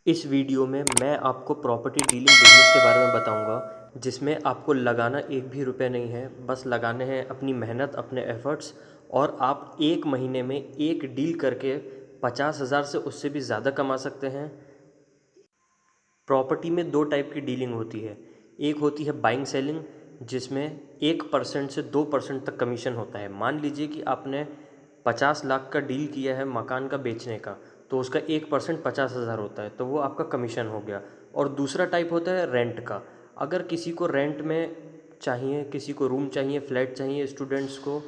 इस वीडियो में मैं आपको प्रॉपर्टी डीलिंग बिजनेस के बारे में बताऊंगा, जिसमें आपको लगाना एक भी रुपए नहीं है। बस लगाने हैं अपनी मेहनत, अपने एफर्ट्स, और आप एक महीने में एक डील करके 50,000 से उससे भी ज़्यादा कमा सकते हैं। प्रॉपर्टी में दो टाइप की डीलिंग होती है। एक होती है बाइंग सेलिंग, जिसमें 1% से 2% तक कमीशन होता है। मान लीजिए कि आपने 50 लाख का डील किया है मकान का बेचने का, तो उसका 1% 50,000 होता है, तो वो आपका कमीशन हो गया। और दूसरा टाइप होता है रेंट का। अगर किसी को रेंट में चाहिए, किसी को रूम चाहिए, फ्लैट चाहिए, स्टूडेंट्स को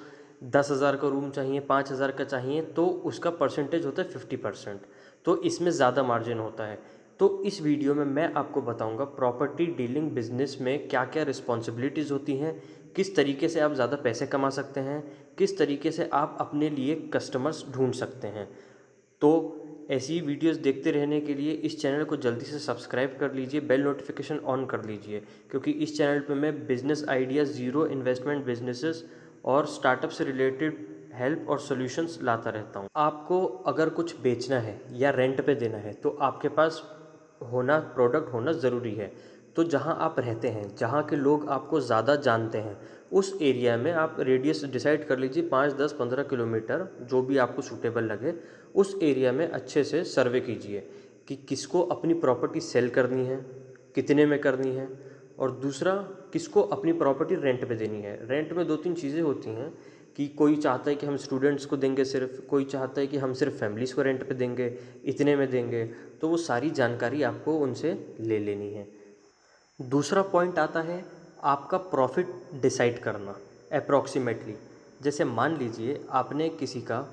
10,000 का रूम चाहिए, 5,000 का चाहिए, तो उसका परसेंटेज होता है 50%। तो इसमें ज़्यादा मार्जिन होता है। तो इस वीडियो में मैं आपको बताऊंगा प्रॉपर्टी डीलिंग बिजनेस में क्या क्या रिस्पॉन्सिबिलिटीज़ होती हैं, किस तरीके से आप ज़्यादा पैसे कमा सकते हैं, किस तरीके से आप अपने लिए कस्टमर्स ढूंढ सकते हैं। तो ऐसी वीडियोस देखते रहने के लिए इस चैनल को जल्दी से सब्सक्राइब कर लीजिए, बेल नोटिफिकेशन ऑन कर लीजिए, क्योंकि इस चैनल पे मैं business ideas, zero investment businesses और स्टार्टअप से रिलेटेड हेल्प और सॉल्यूशंस लाता रहता हूँ। आपको अगर कुछ बेचना है या रेंट पे देना है, तो आपके पास प्रोडक्ट होना ज़रूरी है। तो जहाँ आप रहते हैं, जहाँ के लोग आपको ज़्यादा जानते हैं, उस एरिया में आप रेडियस डिसाइड कर लीजिए, 5, 10, 15 किलोमीटर, जो भी आपको सूटेबल लगे। उस एरिया में अच्छे से सर्वे कीजिए कि किसको अपनी प्रॉपर्टी सेल करनी है, कितने में करनी है, और दूसरा किसको अपनी प्रॉपर्टी रेंट पे देनी है। रेंट में दो तीन चीज़ें होती हैं कि कोई चाहता है कि हम स्टूडेंट्स को देंगे सिर्फ, कोई चाहता है कि हम सिर्फ फैमिलीज़ को रेंट पे देंगे, इतने में देंगे। तो वो सारी जानकारी आपको उनसे ले लेनी है। दूसरा पॉइंट आता है आपका प्रॉफिट डिसाइड करना अप्रॉक्सीमेटली। जैसे मान लीजिए आपने किसी का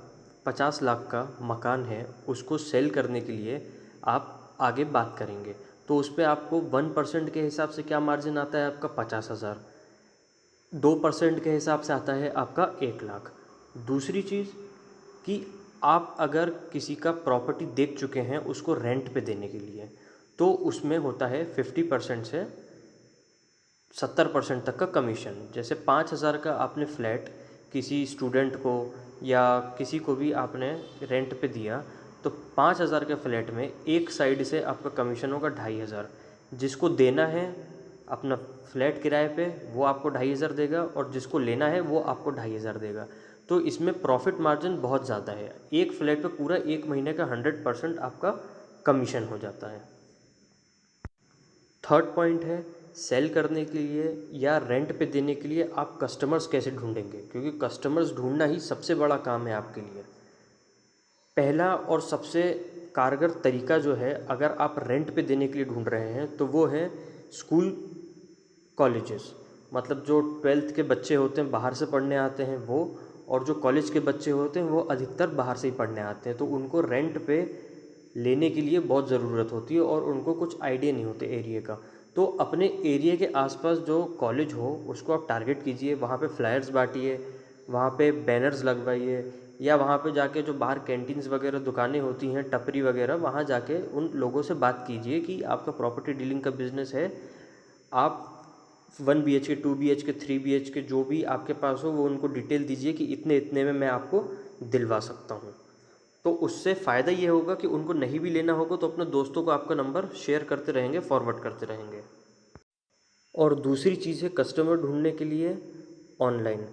50 लाख का मकान है, उसको सेल करने के लिए आप आगे बात करेंगे, तो उस पर आपको 1% के हिसाब से क्या मार्जिन आता है आपका 50,000, 2% के हिसाब से आता है आपका 1 लाख। दूसरी चीज़ कि आप अगर किसी का प्रॉपर्टी देख चुके हैं उसको रेंट पे देने के लिए, तो उसमें होता है 50% से 70% तक का कमीशन। जैसे 5,000 का आपने फ्लैट किसी स्टूडेंट को या किसी को भी आपने रेंट पे दिया, तो 5,000 के फ्लैट में एक साइड से आपका कमीशन होगा 2,500। जिसको देना है अपना फ्लैट किराए पे, वो आपको 2,500 देगा, और जिसको लेना है वो आपको 2,500 देगा। तो इसमें प्रॉफिट मार्जिन बहुत ज़्यादा है। एक फ्लैट पे पूरा एक महीने का 100% आपका कमीशन हो जाता है। थर्ड पॉइंट है सेल करने के लिए या रेंट पे देने के लिए आप कस्टमर्स कैसे ढूंढेंगे, क्योंकि कस्टमर्स ढूंढना ही सबसे बड़ा काम है आपके लिए। पहला और सबसे कारगर तरीका जो है, अगर आप रेंट पे देने के लिए ढूंढ रहे हैं, तो वो है स्कूल कॉलेजेस। मतलब जो 12th के बच्चे होते हैं बाहर से पढ़ने आते हैं वो, और जो कॉलेज के बच्चे होते हैं वो अधिकतर बाहर से ही पढ़ने आते हैं, तो उनको रेंट पे लेने के लिए बहुत ज़रूरत होती है और उनको कुछ आइडिया नहीं होते एरिया का। तो अपने एरिया के आसपास जो कॉलेज हो उसको आप टारगेट कीजिए, वहाँ पे फ्लायर्स बांटिए, वहाँ पे बैनर्स लगवाइए, या वहाँ पे जाके जो बाहर कैंटीन्स वगैरह दुकानें होती हैं, टपरी वगैरह, वहाँ जाके उन लोगों से बात कीजिए कि आपका प्रॉपर्टी डीलिंग का बिज़नेस है, आप 1 BHK, 2 BHK, 3 BHK जो भी आपके पास हो वो उनको डिटेल दीजिए कि इतने इतने में मैं आपको दिलवा सकता हूँ। तो उससे फ़ायदा ये होगा कि उनको नहीं भी लेना होगा तो अपने दोस्तों को आपका नंबर शेयर करते रहेंगे, फॉरवर्ड करते रहेंगे। और दूसरी चीज़ है कस्टमर ढूंढने के लिए ऑनलाइन,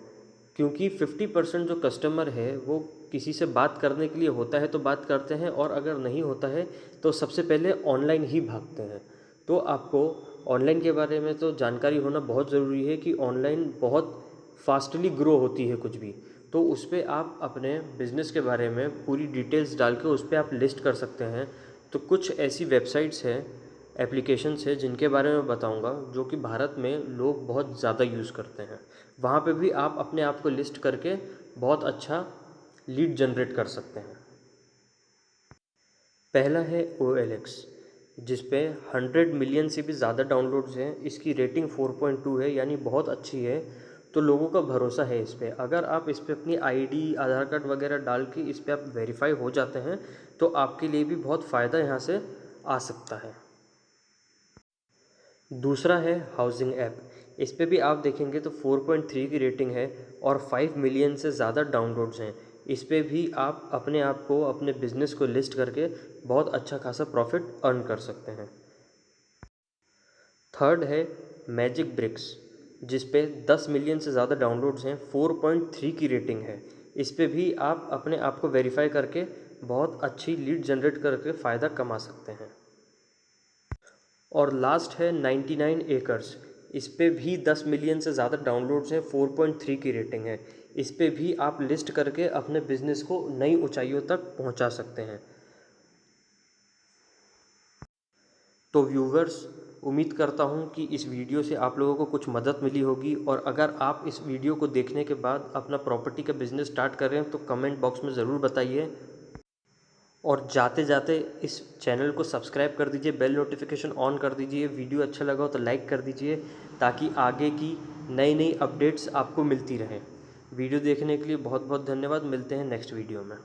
क्योंकि 50% जो कस्टमर है वो किसी से बात करने के लिए होता है तो बात करते हैं, और अगर नहीं होता है तो सबसे पहले ऑनलाइन ही भागते हैं। तो आपको ऑनलाइन के बारे में तो जानकारी होना बहुत ज़रूरी है कि ऑनलाइन बहुत फास्टली ग्रो होती है कुछ भी। तो उस पर आप अपने बिज़नेस के बारे में पूरी डिटेल्स डाल के उस पर आप लिस्ट कर सकते हैं। तो कुछ ऐसी वेबसाइट्स हैं, एप्लीकेशंस है, जिनके बारे में बताऊंगा, जो कि भारत में लोग बहुत ज़्यादा यूज़ करते हैं। वहाँ पे भी आप अपने आप को लिस्ट करके बहुत अच्छा लीड जनरेट कर सकते हैं। पहला है OLX, जिस पे 100 मिलियन से भी ज़्यादा डाउनलोड्स हैं। इसकी रेटिंग 4.2 है, यानी बहुत अच्छी है। तो लोगों का भरोसा है इस पे। अगर आप इस पे अपनी आईडी, आधार कार्ड वगैरह डाल के इस पे आप वेरीफाई हो जाते हैं, तो आपके लिए भी बहुत फ़ायदा यहाँ से आ सकता है। दूसरा है हाउसिंग ऐप। इस पे भी आप देखेंगे तो 4.3 की रेटिंग है और 5 मिलियन से ज़्यादा डाउनलोड्स हैं। इस पे भी आप अपने आप को, अपने बिजनेस को लिस्ट करके बहुत अच्छा खासा प्रॉफिट अर्न कर सकते हैं। थर्ड है मैजिक ब्रिक्स, जिस पे 10 मिलियन से ज़्यादा डाउनलोड्स हैं, 4.3 की रेटिंग है। इस पे भी आप अपने आप को वेरीफाई करके बहुत अच्छी लीड जनरेट करके फ़ायदा कमा सकते हैं। और लास्ट है 99 एकर्स, इस पे भी 10 मिलियन से ज़्यादा डाउनलोड्स हैं, 4.3 की रेटिंग है। इस पे भी आप लिस्ट करके अपने बिजनेस को नई ऊंचाइयों तक पहुंचा सकते हैं। तो व्यूवर्स, उम्मीद करता हूँ कि इस वीडियो से आप लोगों को कुछ मदद मिली होगी, और अगर आप इस वीडियो को देखने के बाद अपना प्रॉपर्टी का बिज़नेस स्टार्ट कर रहे हैं तो कमेंट बॉक्स में ज़रूर बताइए। और जाते जाते इस चैनल को सब्सक्राइब कर दीजिए, बेल नोटिफिकेशन ऑन कर दीजिए। वीडियो अच्छा लगा हो तो लाइक कर दीजिए, ताकि आगे की नई नई अपडेट्स आपको मिलती रहें। वीडियो देखने के लिए बहुत बहुत धन्यवाद। मिलते हैं नेक्स्ट वीडियो में।